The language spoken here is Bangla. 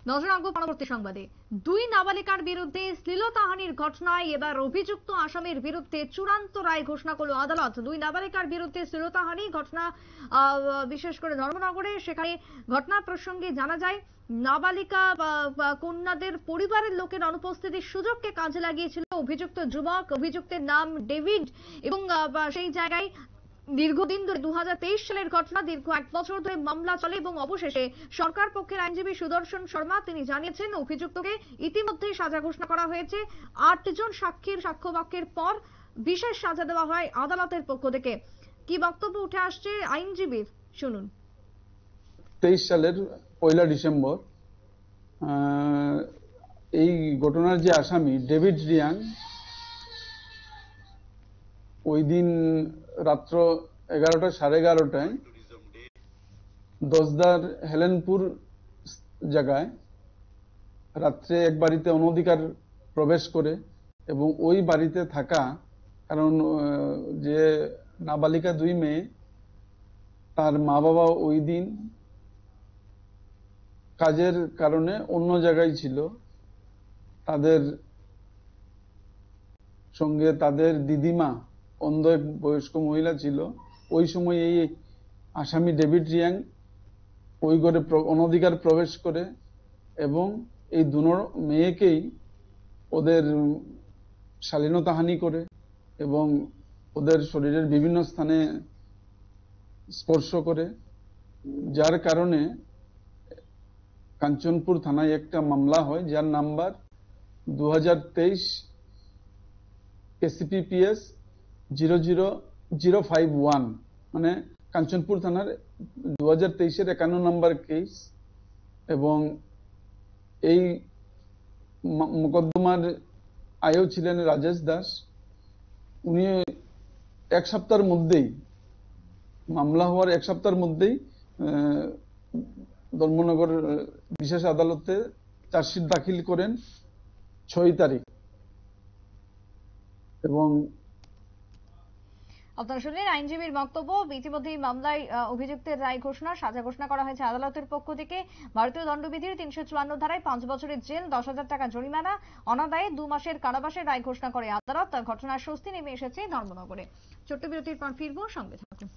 নজর রাখবো পরবর্তী সংবাদে। দুই নাবালিকার বিরুদ্ধে শ্লীলতাহানির ঘটনায় এবার অভিযুক্ত আসামির বিরুদ্ধে চূড়ান্ত রায় ঘোষণা করল আদালত। দুই নাবালিকার বিরুদ্ধে শ্লীলতাহানি ঘটনা বিশেষ করে ধর্মনগরে, সেখানে ঘটনা প্রসঙ্গে জানা যায় নাবালিকা কন্যাদের পরিবারের লোকের অনুপস্থিতির সুযোগকে কাজে লাগিয়েছিল অভিযুক্ত যুবক। অভিযুক্তের নাম ডেভিড এবং সেই জায়গায় দীর্ঘদিন ধরে 2023 সালের ঘটনা, দীর্ঘ 1 বছর ধরে মামলা চলে এবং অবশেষে সরকার পক্ষের আইনজীবী সুদর্শন শর্মা তিনি জানিয়েছেন অভিযুক্তকে ইতিমধ্যে সাজা ঘোষণা করা হয়েছে। 8 জন সাক্ষীর সাক্ষ্যবাক্যের পর বিশেষ সাজা দেওয়া হয় আদালতের পক্ষ থেকে। কি বক্তব্য উঠে আসছে আইনজীবীর, শুনুন। 23 সালের 1 ডিসেম্বর এই ঘটনার যে আসামি ডেভিড রিয়াং ওই দিন রাত্র 11টা সাড়ে 11টায় দশদার হেলেনপুর জায়গায় রাত্রে এক বাড়িতে অনধিকার প্রবেশ করে এবং ওই বাড়িতে থাকা, কারণ যে নাবালিকা 2 মেয়ে তার মা বাবা ওই দিন কাজের কারণে অন্য জায়গায় ছিল, তাদের সঙ্গে তাদের দিদিমা অন্ধ এক বয়স্ক মহিলা ছিল। ওই সময় এই আসামি ডেভিড রিয়াং ওই ঘরে অনধিকার প্রবেশ করে এবং এই দুনো মেয়েকেই ওদের শালীনতাহানি করে এবং ওদের শরীরের বিভিন্ন স্থানে স্পর্শ করে, যার কারণে কাঞ্চনপুর থানায় একটা মামলা হয় যার নাম্বার 2023 KCPPS 00051, মানে কাঞ্চনপুর থানার 2023-এর 51 নম্বর কেস। এবং এই মোকদ্দমার আয়ও ছিলেন রাজেশ দাস। উনি 1 সপ্তাহের মধ্যেই, মামলা হওয়ার 1 সপ্তাহের মধ্যেই ধর্মনগর বিশেষ আদালতে চার্জশিট দাখিল করেন 6 তারিখ। এবং আপনারা শুনলেন আইনজীবীর বক্তব্য। ইতিমধ্যেই মামলায় অভিযুক্তের রায় ঘোষণা, সাজা ঘোষণা করা হয়েছে আদালতের পক্ষ থেকে। ভারতীয় দণ্ডবিধির 354 ধারায় 5 বছরের জেল, 10,000 টাকা জরিমানা, অনাদায়ে 2 মাসের কারাবাসের রায় ঘোষণা করে আদালত। ঘটনার স্বস্তি নেমে এসেছে ধর্মনগরে। ছোট্ট বিরতির পর ফিরবো, সঙ্গে থাকুন।